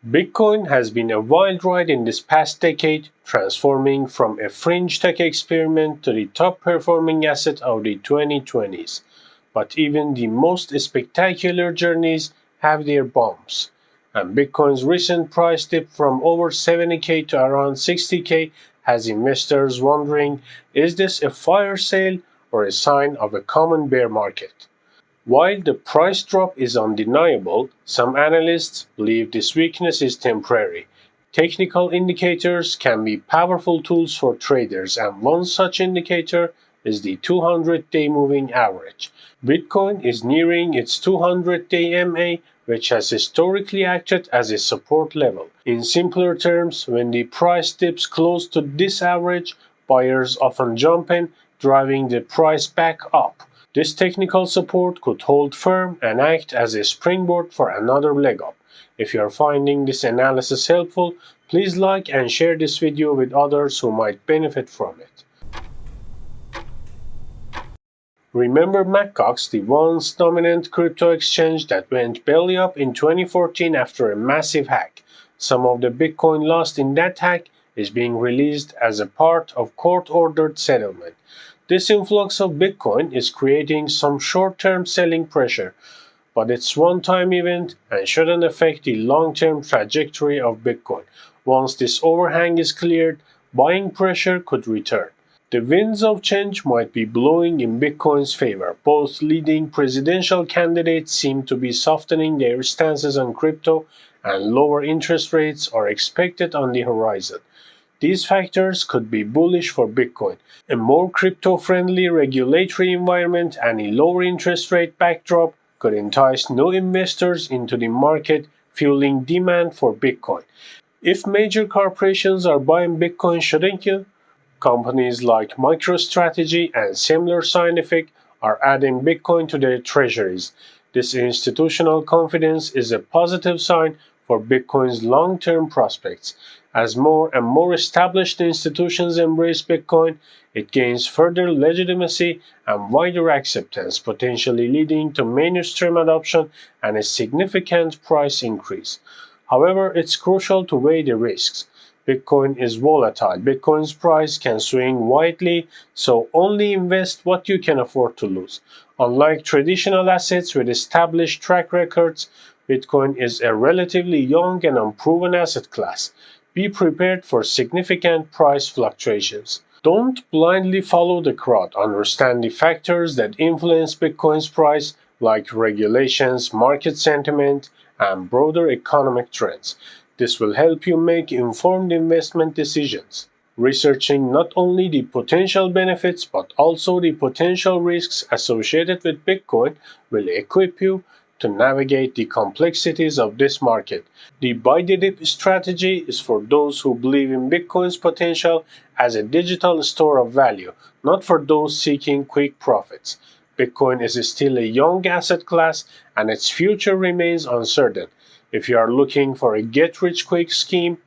Bitcoin has been a wild ride in this past decade, transforming from a fringe tech experiment to the top-performing asset of the 2020s. But even the most spectacular journeys have their bumps, and Bitcoin's recent price dip from over 70k to around 60k has investors wondering, is this a fire sale or a sign of a common bear market? While the price drop is undeniable, some analysts believe this weakness is temporary. Technical indicators can be powerful tools for traders, and one such indicator is the 200-day moving average. Bitcoin is nearing its 200-day MA, which has historically acted as a support level. In simpler terms, when the price dips close to this average, buyers often jump in, driving the price back up. This technical support could hold firm and act as a springboard for another leg up. If you are finding this analysis helpful, please like and share this video with others who might benefit from it. Remember McCox, the once dominant crypto exchange that went belly up in 2014 after a massive hack? Some of the Bitcoin lost in that hack is being released as a part of court-ordered settlement. This influx of Bitcoin is creating some short-term selling pressure, but it's a one-time event and shouldn't affect the long-term trajectory of Bitcoin. Once this overhang is cleared, buying pressure could return. The winds of change might be blowing in Bitcoin's favor. Both leading presidential candidates seem to be softening their stances on crypto, and lower interest rates are expected on the horizon. These factors could be bullish for Bitcoin. A more crypto-friendly regulatory environment and a lower interest rate backdrop could entice new investors into the market, fueling demand for Bitcoin. If major corporations are buying Bitcoin, shouldn't you? Companies like MicroStrategy and similar Scientific are adding Bitcoin to their treasuries. This institutional confidence is a positive sign for Bitcoin's long-term prospects. As more and more established institutions embrace Bitcoin, it gains further legitimacy and wider acceptance, potentially leading to mainstream adoption and a significant price increase. However, it's crucial to weigh the risks. Bitcoin is volatile. Bitcoin's price can swing widely, so only invest what you can afford to lose. Unlike traditional assets with established track records, Bitcoin is a relatively young and unproven asset class. Be prepared for significant price fluctuations. Don't blindly follow the crowd. Understand the factors that influence Bitcoin's price, like regulations, market sentiment, and broader economic trends. This will help you make informed investment decisions. Researching not only the potential benefits but also the potential risks associated with Bitcoin will equip you to navigate the complexities of this market. The buy the dip strategy is for those who believe in Bitcoin's potential as a digital store of value, not for those seeking quick profits. Bitcoin is still a young asset class and its future remains uncertain. If you are looking for a get-rich-quick scheme,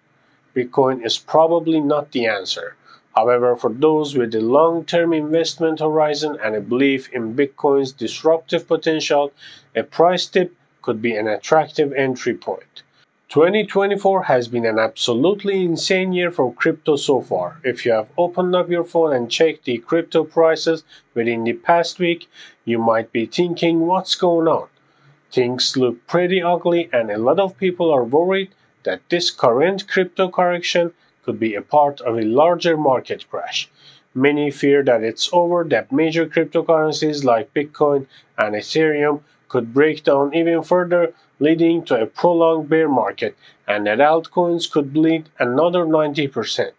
Bitcoin is probably not the answer. However, for those with a long-term investment horizon and a belief in Bitcoin's disruptive potential, a price dip could be an attractive entry point. 2024 has been an absolutely insane year for crypto so far. If you have opened up your phone and checked the crypto prices within the past week, you might be thinking, what's going on? Things look pretty ugly, and a lot of people are worried that this current crypto correction could be a part of a larger market crash. Many fear that it's over, that major cryptocurrencies like Bitcoin and Ethereum could break down even further, leading to a prolonged bear market, and that altcoins could bleed another 90%.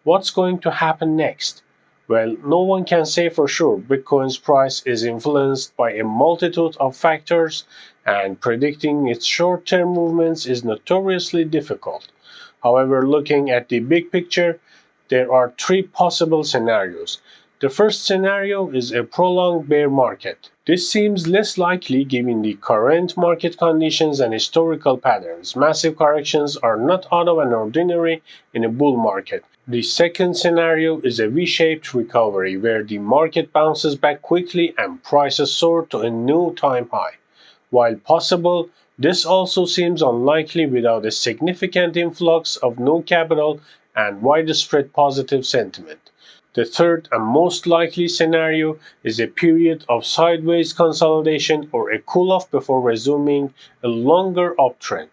What's going to happen next? Well, no one can say for sure. Bitcoin's price is influenced by a multitude of factors, and predicting its short-term movements is notoriously difficult. However, looking at the big picture, there are three possible scenarios. The first scenario is a prolonged bear market. This seems less likely given the current market conditions and historical patterns. Massive corrections are not out of an ordinary in a bull market. The second scenario is a V-shaped recovery where the market bounces back quickly and prices soar to a new time high. While possible, This also seems unlikely without a significant influx of new capital and widespread positive sentiment. The third and most likely scenario is a period of sideways consolidation or a cool-off before resuming a longer uptrend.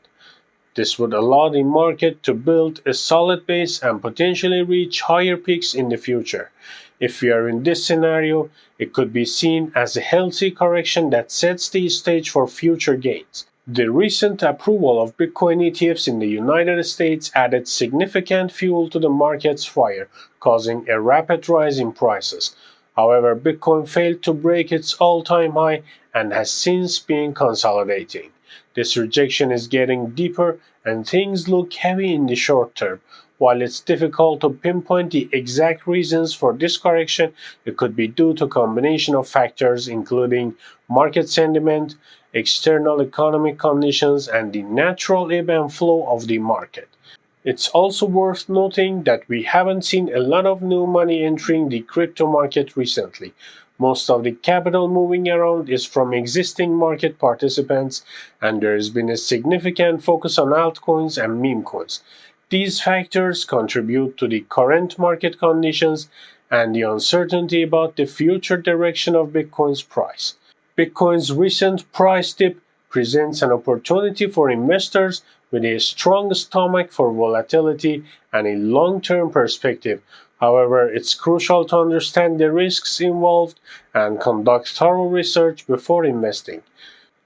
This would allow the market to build a solid base and potentially reach higher peaks in the future. If we are in this scenario, it could be seen as a healthy correction that sets the stage for future gains. The recent approval of Bitcoin ETFs in the United States added significant fuel to the market's fire, causing a rapid rise in prices. However, Bitcoin failed to break its all-time high and has since been consolidating. This rejection is getting deeper and things look heavy in the short term. While it's difficult to pinpoint the exact reasons for this correction, it could be due to a combination of factors including market sentiment, external economic conditions, and the natural ebb and flow of the market. It's also worth noting that we haven't seen a lot of new money entering the crypto market recently. Most of the capital moving around is from existing market participants, and there has been a significant focus on altcoins and meme coins. These factors contribute to the current market conditions and the uncertainty about the future direction of Bitcoin's price. Bitcoin's recent price dip presents an opportunity for investors with a strong stomach for volatility and a long-term perspective. However, it's crucial to understand the risks involved and conduct thorough research before investing.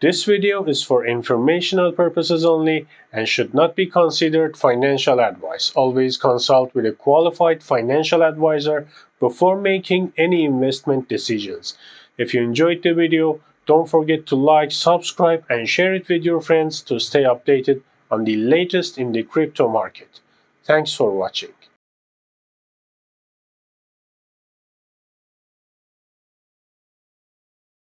This video is for informational purposes only and should not be considered financial advice. Always consult with a qualified financial advisor before making any investment decisions. If you enjoyed the video, don't forget to like, subscribe, and share it with your friends to stay updated on the latest in the crypto market. Thanks for watching.